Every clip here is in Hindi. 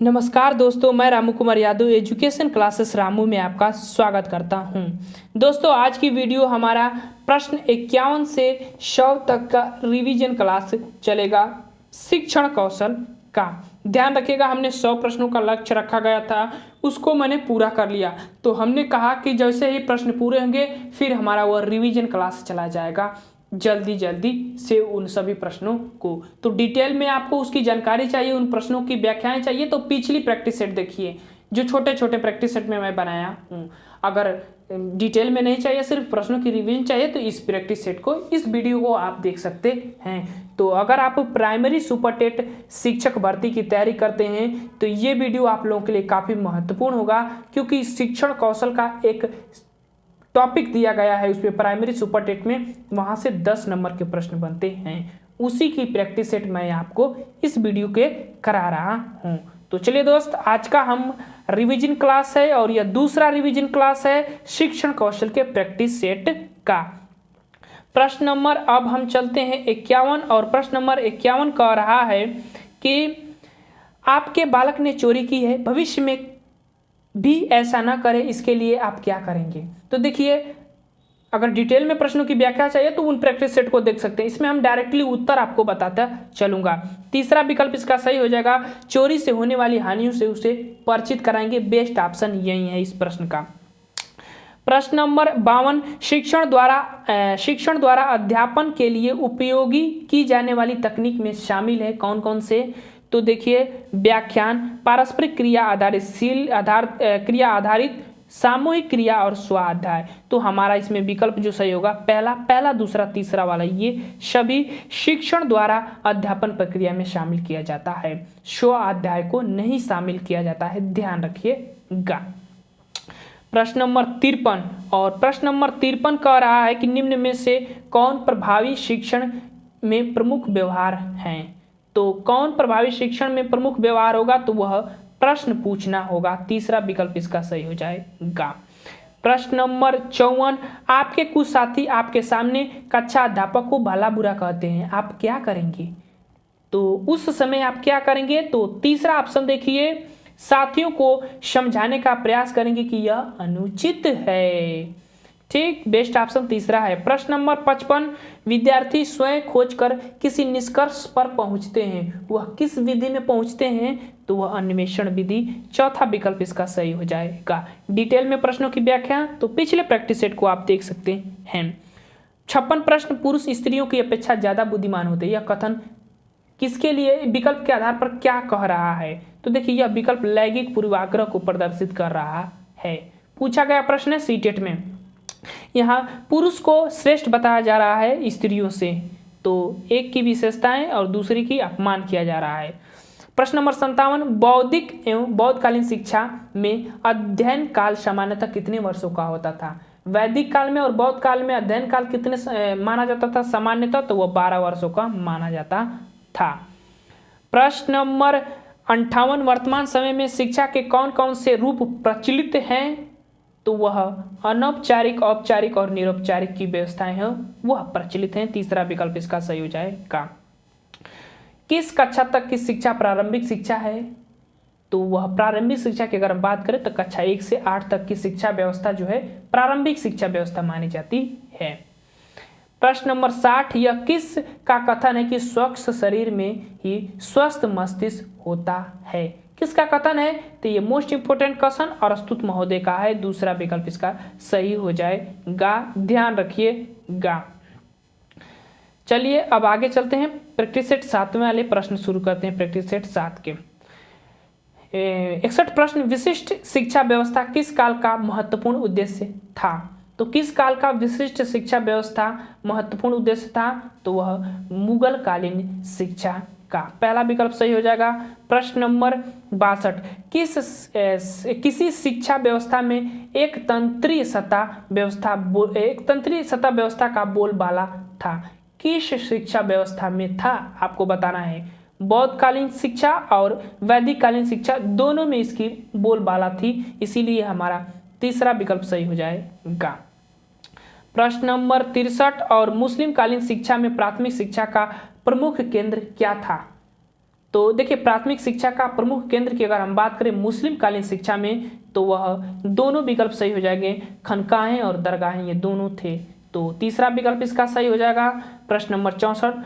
नमस्कार दोस्तों, मैं रामू कुमार यादव एजुकेशन क्लासेस रामू में आपका स्वागत करता हूं। दोस्तों, आज की वीडियो हमारा प्रश्न 51 से 100 तक का रिवीजन क्लास चलेगा शिक्षण कौशल का। ध्यान रखिएगा, हमने 100 प्रश्नों का लक्ष्य रखा गया था, उसको मैंने पूरा कर लिया। तो हमने कहा कि जैसे ही प्रश्न पूरे होंगे फिर हमारा वह रिवीजन क्लास चला जाएगा जल्दी से उन सभी प्रश्नों को। तो डिटेल में आपको उसकी जानकारी चाहिए, उन प्रश्नों की व्याख्याएं चाहिए तो पिछली प्रैक्टिस सेट देखिए, जो छोटे छोटे प्रैक्टिस सेट में मैं बनाया हूँ। अगर डिटेल में नहीं चाहिए, सिर्फ प्रश्नों की रिवीजन चाहिए तो इस प्रैक्टिस सेट को, इस वीडियो को आप देख सकते हैं। तो अगर आप प्राइमरी सुपर टेट शिक्षक भर्ती की तैयारी करते हैं तो ये वीडियो आप लोगों के लिए काफ़ी महत्वपूर्ण होगा, क्योंकि शिक्षण कौशल का एक टॉपिक दिया गया है उसमें प्राइमरी सुपर टेट में, वहां से 10 नंबर के प्रश्न बनते हैं। उसी की प्रैक्टिस सेट मैं आपको इस वीडियो के करा रहा हूं। तो चलिए दोस्त, आज का हम रिवीजन क्लास है और यह दूसरा रिवीजन क्लास है शिक्षण कौशल के प्रैक्टिस सेट का। प्रश्न नंबर, अब हम चलते हैं 51 और प्रश्न नंबर 51 कह रहा है कि आपके बालक ने चोरी की है, भविष्य में भी ऐसा ना करे, इसके लिए आप क्या करेंगे। तो देखिए, अगर डिटेल में प्रश्नों की व्याख्या चाहिए तो उन प्रैक्टिस सेट को देख सकते हैं, इसमें हम डायरेक्टली उत्तर आपको बताता चलूंगा। तीसरा विकल्प इसका सही हो जाएगा, चोरी से होने वाली हानियों से उसे परिचित कराएंगे। बेस्ट ऑप्शन यही है इस प्रश्न का। प्रश्न नंबर 52, शिक्षण द्वारा अध्यापन के लिए उपयोगी की जाने वाली तकनीक में शामिल है कौन कौन से। तो देखिए, व्याख्यान, पारस्परिक क्रिया क्रिया आधारित, सामूहिक क्रिया और स्वाध्याय। तो हमारा इसमें विकल्प जो सही होगा पहला, दूसरा, तीसरा वाला, ये सभी शिक्षण द्वारा अध्यापन प्रक्रिया में शामिल किया जाता है। स्वाध्याय को नहीं शामिल किया जाता है, ध्यान रखिएगा। प्रश्न नंबर 53, और प्रश्न नंबर 53 कह रहा है कि निम्न में से कौन प्रभावी शिक्षण में प्रमुख व्यवहार हैं। तो कौन प्रभावी शिक्षण में प्रमुख व्यवहार होगा, तो वह प्रश्न पूछना होगा। तीसरा विकल्प इसका सही हो जाएगा। प्रश्न नंबर 54, आपके कुछ साथी आपके सामने कक्षा अध्यापक को भला बुरा कहते हैं, आप क्या करेंगे। तो उस समय आप क्या करेंगे, तो तीसरा ऑप्शन देखिए, साथियों को समझाने का प्रयास करेंगे कि यह अनुचित है। ठीक, बेस्ट ऑप्शन तीसरा है। प्रश्न नंबर 55, विद्यार्थी स्वयं खोजकर किसी निष्कर्ष पर पहुंचते हैं, वह किस विधि में पहुंचते हैं, तो वह अन्वेषण विधि। चौथा विकल्प इसका सही हो जाएगा। डिटेल में प्रश्नों की व्याख्या तो पिछले प्रैक्टिस सेट को आप देख सकते हैं। 56 प्रश्न, पुरुष स्त्रियों की अपेक्षा ज्यादा बुद्धिमान होते हैं, यह कथन किसके लिए, विकल्प के आधार पर क्या कह रहा है। तो देखिए, यह विकल्प लैंगिक पूर्वाग्रह को प्रदर्शित कर रहा है। पूछा गया प्रश्न है सीटेट में, यहाँ पुरुष को श्रेष्ठ बताया जा रहा है स्त्रियों से, तो एक की विशेषताएं और दूसरी की अपमान किया जा रहा है। प्रश्न नंबर 57, बौद्धिक एवं बौद्धकालीन शिक्षा में अध्ययन काल सामान्यतः कितने वर्षों का होता था। वैदिक काल में और बौद्ध काल में अध्ययन काल कितने माना जाता था सामान्यतः, तो वह 12 वर्षों का माना जाता था। प्रश्न नंबर 58, वर्तमान समय में शिक्षा के कौन कौन से रूप प्रचलित हैं, तो वह अनौपचारिक, औपचारिक और निरौपचारिक की व्यवस्थाएं हैं, वह प्रचलित हैं। तीसरा विकल्प इसका सही हो जाएगा। किस कक्षा तक की शिक्षा प्रारंभिक शिक्षा है, तो वह प्रारंभिक शिक्षा की अगर हम बात करें तो कक्षा 1 से 8 तक की शिक्षा व्यवस्था जो है प्रारंभिक शिक्षा व्यवस्था मानी जाती है। प्रश्न नंबर 60, यह किस का कथन है कि स्वस्थ शरीर में ही स्वस्थ मस्तिष्क होता है। किसका कथन है, तो ये मोस्ट इंपोर्टेंट क्वेश्चन अरस्तु महोदय का है। दूसरा विकल्प इसका सही हो जाएगा, ध्यान रखिएगा। चलिए अब आगे चलते हैं, प्रैक्टिस सेट 7 वाले प्रश्न शुरू करते हैं। प्रैक्टिस सेट 7 के 61 प्रश्न, विशिष्ट शिक्षा व्यवस्था किस काल का महत्वपूर्ण उद्देश्य था। तो किस काल का विशिष्ट शिक्षा व्यवस्था महत्वपूर्ण उद्देश्य था, तो वह मुगल कालीन शिक्षा का। पहला विकल्प सही हो जाएगा। प्रश्न नंबर 62, किसी शिक्षा व्यवस्था में एक तंत्रीय सत्ता व्यवस्था का बोलबाला था, किस शिक्षा व्यवस्था में था, आपको बताना है। बौद्धकालीन शिक्षा और वैदिक कालीन शिक्षा दोनों में इसकी बोलबाला थी, इसीलिए हमारा तीसरा विकल्प सही हो जाएगा। प्रश्न नंबर 63, और मुस्लिम कालीन शिक्षा में प्राथमिक शिक्षा का प्रमुख केंद्र क्या था। तो देखिए प्राथमिक शिक्षा का प्रमुख केंद्र की अगर हम बात करें मुस्लिम कालीन शिक्षा में, तो वह दोनों विकल्प सही हो जाएंगे, खनकाहें और दरगाहें ये दोनों थे। तो तीसरा विकल्प इसका सही हो जाएगा। प्रश्न नंबर 64,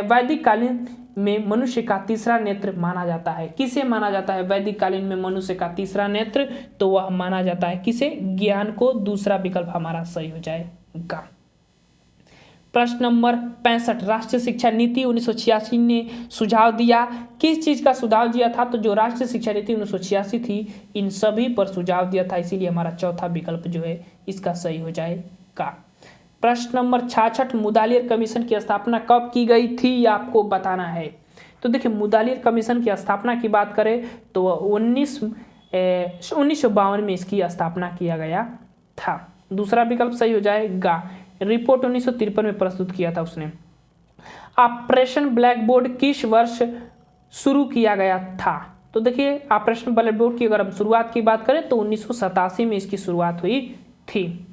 वैदिक कालीन में मनुष्य का तीसरा नेत्र माना जाता है। किसे माना जाता है वैदिक कालीन में मनुष्य का तीसरा नेत्र? तो वह माना जाता है किसे? ज्ञान को। दूसरा विकल्प हमारा सही हो जाएगा। प्रश्न नंबर 65, राष्ट्रीय शिक्षा नीति 1986 ने सुझाव दिया। किस चीज का सुझाव दिया था? तो जो राष्ट्रीय शिक्षा नीति 1986 थी, इन सभी पर सुझाव दिया था, इसीलिए हमारा चौथा विकल्प जो है इसका सही हो जाएगा। प्रश्न नंबर 66, मुदालियर कमीशन की स्थापना कब की गई थी, ये आपको बताना है। तो देखिए मुदालियर कमीशन की स्थापना की बात करें तो 1952 में इसकी स्थापना किया गया था। दूसरा विकल्प सही हो जाएगा। रिपोर्ट 1953 में प्रस्तुत किया था उसने। ऑपरेशन ब्लैक बोर्ड किस वर्ष शुरू किया गया था? तो देखिए ऑपरेशन ब्लैक बोर्ड की अगर हम शुरुआत की बात करें तो 1987 में इसकी शुरुआत हुई थी।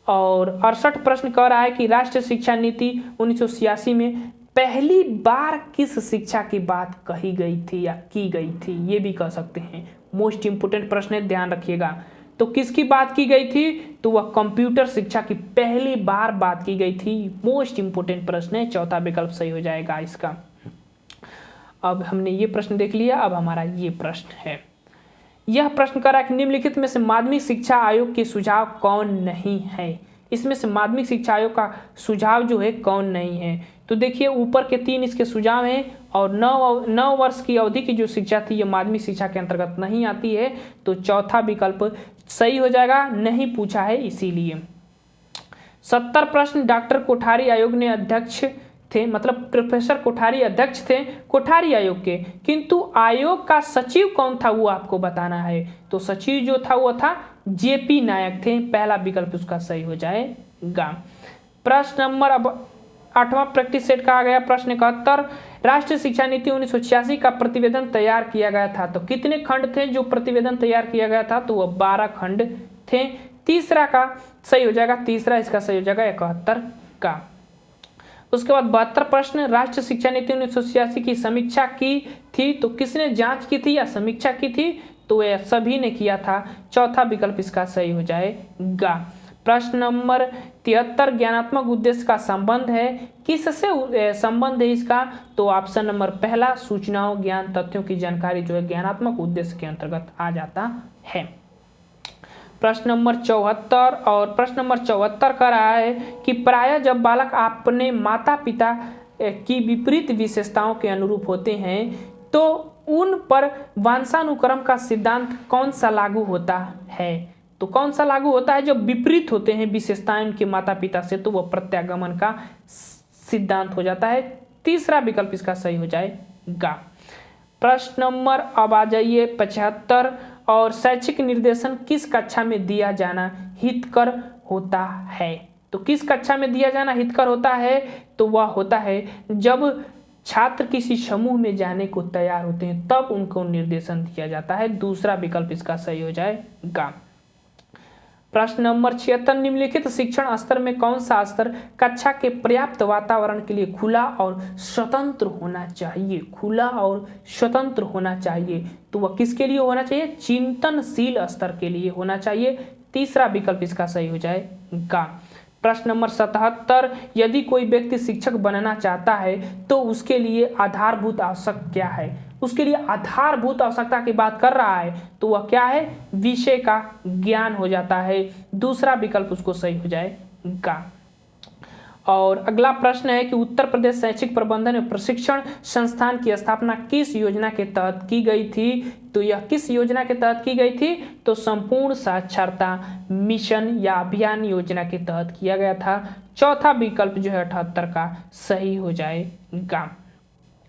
और 68 प्रश्न कह रहा है कि राष्ट्रीय शिक्षा नीति 1986 में पहली बार किस शिक्षा की बात कही गई थी या की गई थी, ये भी कह सकते हैं। मोस्ट इंपोर्टेंट प्रश्न है, ध्यान रखिएगा। तो किसकी बात की गई थी? तो वह कंप्यूटर शिक्षा की पहली बार बात की गई थी। मोस्ट इंपोर्टेंट प्रश्न है, चौथा विकल्प सही हो जाएगा इसका। अब हमने ये प्रश्न देख लिया, अब हमारा ये प्रश्न है। यह प्रश्न कर रहा है कि निम्नलिखित में से माध्यमिक शिक्षा आयोग के सुझाव कौन नहीं है? इसमें से माध्यमिक शिक्षा आयोग का सुझाव जो है कौन नहीं है? तो देखिए ऊपर के 3 इसके सुझाव हैं और 9 वर्ष की अवधि की जो शिक्षा थी ये माध्यमिक शिक्षा के अंतर्गत नहीं आती है। तो चौथा विकल्प सही हो जाएगा, नहीं पूछा है इसीलिए। 70 प्रश्न डॉक्टर कोठारी आयोग ने अध्यक्ष थे, मतलब प्रोफेसर कोठारी अध्यक्ष थे कोठारी आयोग के, किंतु आयोग का सचिव कौन था वो आपको बताना है। तो सचिव जो था वो था जेपी नायक थे। पहला विकल्प उसका सही हो जाएगा। प्रश्न नंबर अब 8वां प्रैक्टिस सेट का आ गया। प्रश्न 71, राष्ट्रीय शिक्षा नीति 1986 का प्रतिवेदन तैयार किया गया था। तो कितने खंड थे जो प्रतिवेदन तैयार किया गया था? तो वह 12 खंड थे। तीसरा का सही हो जाएगा, तीसरा इसका सही हो जाएगा 71 का। उसके बाद 72 प्रश्न, राष्ट्रीय शिक्षा नीति 1986 की समीक्षा की थी, तो किसने जांच की थी या समीक्षा की थी? तो यह सभी ने किया था। चौथा विकल्प इसका सही हो जाएगा। प्रश्न नंबर 73, ज्ञानात्मक उद्देश्य का संबंध है, किससे संबंध है इसका? तो ऑप्शन नंबर पहला, सूचनाओं, ज्ञान, तथ्यों की जानकारी जो है ज्ञानात्मक उद्देश्य के अंतर्गत आ जाता है। प्रश्न नंबर 74 और प्रश्न नंबर 74 कह रहा है कि प्रायः जब बालक अपने माता पिता की विपरीत विशेषताओं के अनुरूप होते हैं तो उन पर वंशानुक्रम का सिद्धांत कौन सा लागू होता है? तो कौन सा लागू होता है? जब विपरीत होते हैं विशेषताएं उनके माता पिता से, तो वह प्रत्यागमन का सिद्धांत हो जाता है। तीसरा विकल्प इसका सही हो जाएगा। प्रश्न नंबर अब आ जाइए 75, और शैक्षिक निर्देशन किस कक्षा में दिया जाना हितकर होता है? तो किस कक्षा में दिया जाना हितकर होता है? तो वह होता है जब छात्र किसी समूह में जाने को तैयार होते हैं तब उनको निर्देशन दिया जाता है। दूसरा विकल्प इसका सही हो जाएगा। प्रश्न नंबर 76, निम्नलिखित शिक्षण स्तर में कौन सा स्तर कक्षा के पर्याप्त वातावरण के लिए खुला और स्वतंत्र होना चाहिए? खुला और स्वतंत्र होना चाहिए, तो वह किसके लिए होना चाहिए? चिंतनशील स्तर के लिए होना चाहिए। तीसरा विकल्प इसका सही हो जाएगा। प्रश्न नंबर 77, यदि कोई व्यक्ति शिक्षक बनना चाहता है तो उसके लिए आधारभूत आवश्यक क्या है? उसके लिए आधारभूत आवश्यकता की बात कर रहा है, तो वह क्या है? विषय का ज्ञान हो जाता है। दूसरा विकल्प उसको सही हो जाएगा। और अगला प्रश्न है कि उत्तर प्रदेश शैक्षिक प्रबंधन एवं प्रशिक्षण संस्थान की स्थापना किस योजना के तहत की गई थी? तो यह किस योजना के तहत की गई थी? तो संपूर्ण साक्षरता मिशन या अभियान योजना के तहत किया गया था। चौथा विकल्प जो है 78 का सही हो जाएगा।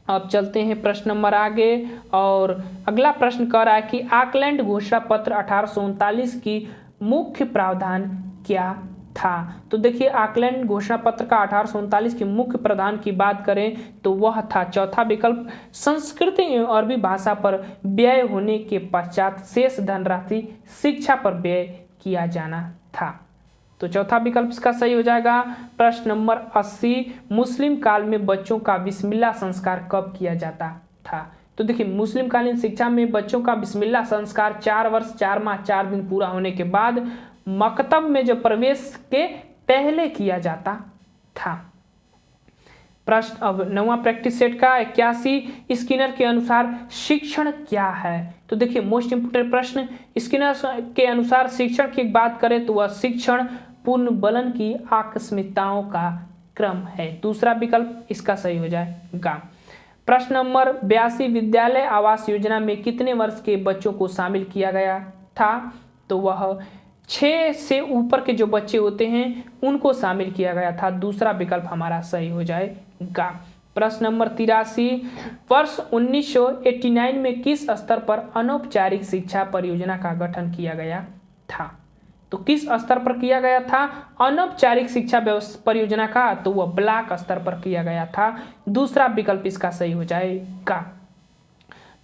अब चलते हैं प्रश्न नंबर आगे, और अगला प्रश्न कह रहा है कि ऑकलैंड घोषणा पत्र 1839 की मुख्य प्रावधान क्या था? तो देखिए ऑकलैंड घोषणा पत्र का 1839 की मुख्य प्रावधान की बात करें तो वह था चौथा विकल्प, संस्कृत एवं अरबी भाषा पर व्यय होने के पश्चात शेष धनराशि शिक्षा पर व्यय किया जाना था। तो चौथा विकल्प इसका सही हो जाएगा। प्रश्न नंबर 80, मुस्लिम काल में बच्चों का बिस्मिल्लाह संस्कार कब किया जाता था। तो देखिए, मुस्लिमकालीन शिक्षा में बच्चों का बिस्मिल्लाह संस्कार 4 वर्ष 4 माह 4 दिन पूरा होने के बाद मकतब में जो प्रवेश के पहले किया जाता था। प्रश्न अब 9वां प्रैक्टिस सेट का 81 स्किनर के अनुसार शिक्षण क्या है। तो देखिए, मोस्ट इंपोर्टेंट प्रश्न, स्किनर के अनुसार शिक्षण की बात करें तो वह शिक्षण पूर्ण बलन की आकस्मिकताओं का क्रम है। दूसरा विकल्प इसका सही हो जाएगा। प्रश्न नंबर 82 विद्यालय आवास योजना में कितने वर्ष के बच्चों को शामिल किया गया था। तो वह 6 से ऊपर के जो बच्चे होते हैं उनको शामिल किया गया था। दूसरा विकल्प हमारा सही हो जाएगा। प्रश्न नंबर 83 वर्ष 1989 में किस स्तर पर अनौपचारिक शिक्षा परियोजना का गठन किया गया था। तो किस स्तर पर किया गया था अनौपचारिक शिक्षा परियोजना का। तो वह ब्लॉक स्तर पर किया गया था। दूसरा विकल्प इसका सही हो जाएगा।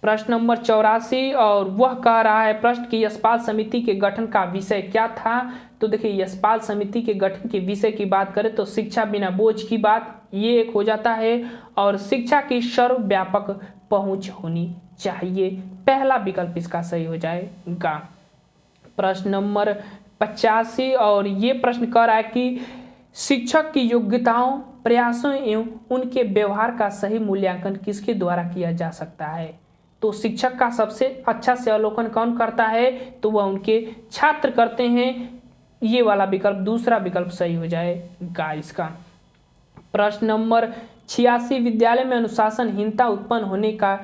प्रश्न नंबर 84 और वह कह रहा है प्रश्न की यशपाल समिति के गठन का विषय क्या था। तो देखिए, यशपाल समिति के गठन के विषय की बात करें तो शिक्षा बिना बोझ की बात, ये एक हो जाता है, और शिक्षा की सर्वव्यापक पहुंच होनी चाहिए। पहला विकल्प इसका सही हो जाएगा। प्रश्न नंबर 85 और ये प्रश्न कह रहा है कि शिक्षक की योग्यताओं, प्रयासों एवं उनके व्यवहार का सही मूल्यांकन किसके द्वारा किया जा सकता है। तो शिक्षक का सबसे अच्छा से अवलोकन कौन करता है। तो वह उनके छात्र करते हैं। ये वाला विकल्प, दूसरा विकल्प सही हो जाएगा इसका। प्रश्न नंबर 86 विद्यालय में अनुशासनहीनता उत्पन्न होने का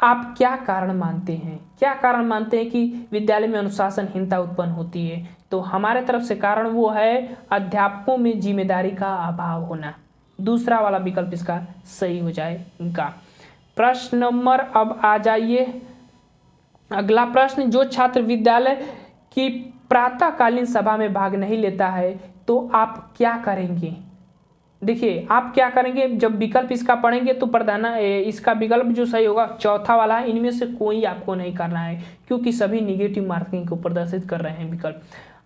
आप क्या कारण मानते हैं। क्या कारण मानते हैं कि विद्यालय में अनुशासनहीनता उत्पन्न होती है। तो हमारे तरफ से कारण वो है अध्यापकों में जिम्मेदारी का अभाव होना। दूसरा वाला विकल्प इसका सही हो जाएगा। प्रश्न नंबर अब आ जाइए अगला प्रश्न, जो छात्र विद्यालय की प्रातःकालीन सभा में भाग नहीं लेता है तो आप क्या करेंगे। देखिए, आप क्या करेंगे, जब विकल्प इसका पढ़ेंगे तो इसका विकल्प जो सही होगा चौथा वाला है। इनमें से कोई आपको नहीं करना है क्योंकि सभी निगेटिव मार्किंग को प्रदर्शित कर रहे हैं विकल्प।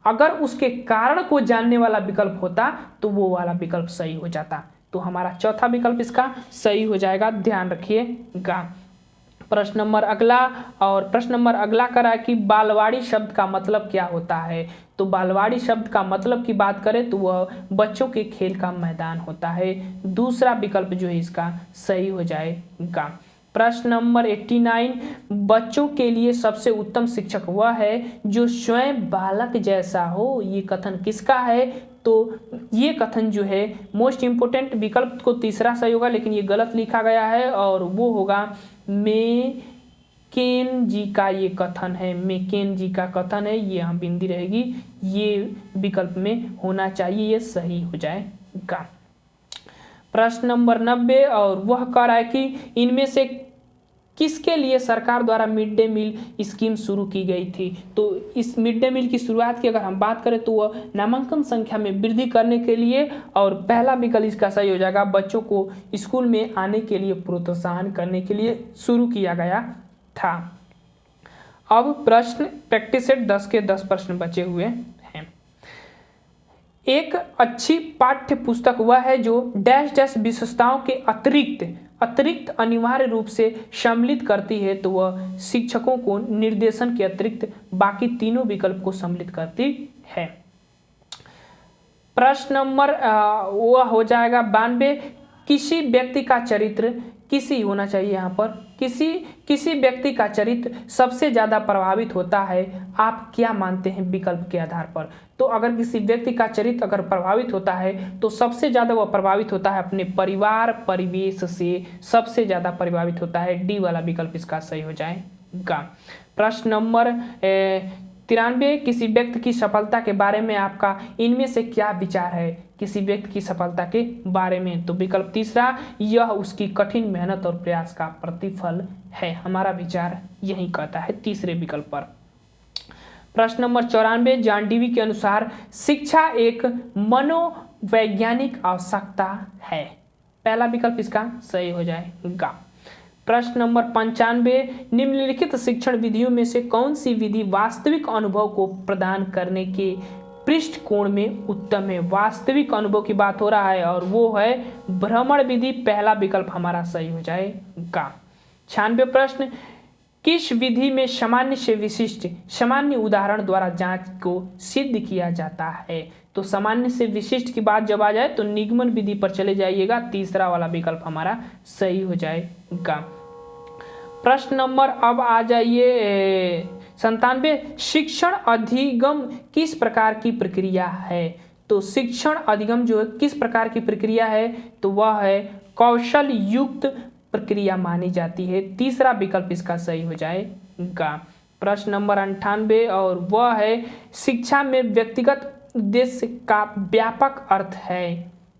अगर उसके कारण को जानने वाला विकल्प होता तो वो वाला विकल्प सही हो जाता। तो हमारा चौथा विकल्प इसका सही हो जाएगा, ध्यान रखिएगा। प्रश्न नंबर अगला करा कि बालवाड़ी शब्द का मतलब क्या होता है। तो बालवाड़ी शब्द का मतलब की बात करें तो वह बच्चों के खेल का मैदान होता है। दूसरा विकल्प जो है इसका सही हो जाएगा। प्रश्न नंबर 89 बच्चों के लिए सबसे उत्तम शिक्षक वह है जो स्वयं बालक जैसा हो। ये कथन किसका है। तो ये कथन जो है मोस्ट इम्पोर्टेंट विकल्प को तीसरा सही होगा, लेकिन ये गलत लिखा गया है और वो होगा मैकेन जी का ये कथन है। मैकेन जी का कथन है, ये यहाँ बिंदी रहेगी, ये विकल्प में होना चाहिए, ये सही हो जाएगा। प्रश्न नंबर 90 और वह कह रहा है कि इनमें से किसके लिए सरकार द्वारा मिड डे मील स्कीम शुरू की गई थी। तो इस मिड डे मील की शुरुआत की अगर हम बात करें तो वह नामांकन संख्या में वृद्धि करने के लिए, और पहला विकल्प इसका सही हो जाएगा बच्चों को स्कूल में आने के लिए प्रोत्साहन करने के लिए शुरू किया गया था। अब प्रश्न प्रैक्टिस सेट 10 के 10 प्रश्न बचे हुए हैं। एक अच्छी पाठ्य पुस्तक वह है जो डैश डैश विशेषताओं के अतिरिक्त अनिवार्य रूप से सम्मिलित करती है। तो वह शिक्षकों को निर्देशन के अतिरिक्त बाकी तीनों विकल्प को सम्मिलित करती है। प्रश्न नंबर वह हो जाएगा 92 किसी व्यक्ति का चरित्र किसी होना चाहिए यहाँ पर किसी व्यक्ति का चरित्र सबसे ज़्यादा प्रभावित होता है। आप क्या मानते हैं विकल्प के आधार पर। तो अगर किसी व्यक्ति का चरित्र अगर प्रभावित होता है तो सबसे ज़्यादा वह प्रभावित होता है अपने परिवार परिवेश से, सबसे ज़्यादा प्रभावित होता है। डी वाला विकल्प इसका सही हो जाएगा। प्रश्न नंबर 93 किसी व्यक्ति की सफलता के बारे में आपका इनमें से क्या विचार है। किसी व्यक्ति की सफलता के बारे में, तो विकल्प तीसरा, यह उसकी कठिन मेहनत और प्रयास का प्रतिफल है। हमारा विचार यही कहता है तीसरे विकल्प पर। प्रश्न नंबर 94 जॉन डीवी के अनुसार शिक्षा एक मनोवैज्ञानिक आवश्यकता है। पहला विकल्प इसका सही हो जाएगा। प्रश्न नंबर 95 निम्नलिखित शिक्षण विधियों में से कौन सी विधि वास्तविक अनुभव को प्रदान करने के पृष्ठकोण में उत्तम है। वास्तविक अनुभव की बात हो रहा है और वो है भ्रमण विधि। पहला विकल्प हमारा सही हो जाएगा। 96 प्रश्न, किस विधि में सामान्य से विशिष्ट सामान्य उदाहरण द्वारा जांच को सिद्ध किया जाता है? तो सामान्य से विशिष्ट की बात जब आ जाए तो निगमन विधि पर चले जाइएगा, तीसरा वाला विकल्प हमारा सही हो जाएगा। प्रश्न नंबर अब आ जाइए 97, शिक्षण अधिगम किस प्रकार की प्रक्रिया है? तो शिक्षण अधिगम जो है किस प्रकार की प्रक्रिया है? तो वह है कौशल युक्त प्रक्रिया मानी जाती है, तीसरा विकल्प इसका सही हो जाएगा। प्रश्न नंबर 98 और वह है शिक्षा में व्यक्तिगत उद्देश्य का व्यापक अर्थ है,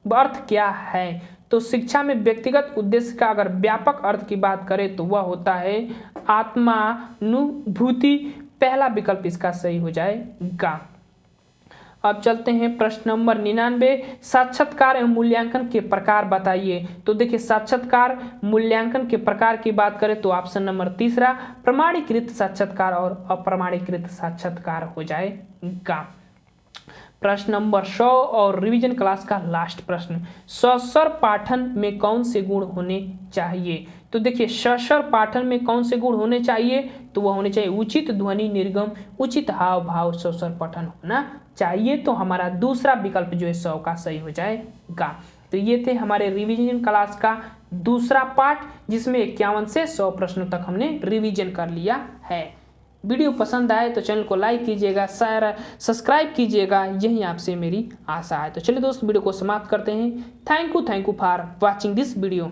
अर्थ क्या है? तो शिक्षा में व्यक्तिगत उद्देश्य का अगर व्यापक अर्थ की बात करें तो वह होता है आत्मानुभूति, पहला विकल्प इसका सही हो जाएगा। अब चलते हैं प्रश्न नंबर 99, साक्षात्कार एवं मूल्यांकन के प्रकार बताइए। तो देखिए साक्षात्कार मूल्यांकन के प्रकार की बात करें तो ऑप्शन नंबर तीसरा प्रमाणीकृत साक्षात्कार और अप्रमाणीकृत साक्षात्कार हो जाएगा। प्रश्न नंबर 100 और रिवीजन क्लास का लास्ट प्रश्न, सशर पाठन में कौन से गुण होने चाहिए? तो देखिए सशर पाठन में कौन से गुण होने चाहिए? तो वह होने चाहिए उचित ध्वनि निर्गम, उचित हाव भाव, सशर पठन होना चाहिए। तो हमारा दूसरा विकल्प जो है 100 का सही हो जाएगा। तो ये थे हमारे रिवीजन क्लास का दूसरा पार्ट, जिसमें 51 से 100 प्रश्नों तक हमने रिवीजन कर लिया है। वीडियो पसंद आए तो चैनल को लाइक कीजिएगा, शेयर सब्सक्राइब कीजिएगा, यही आपसे मेरी आशा है। तो चलिए दोस्त वीडियो को समाप्त करते हैं। Thank you for watching this video.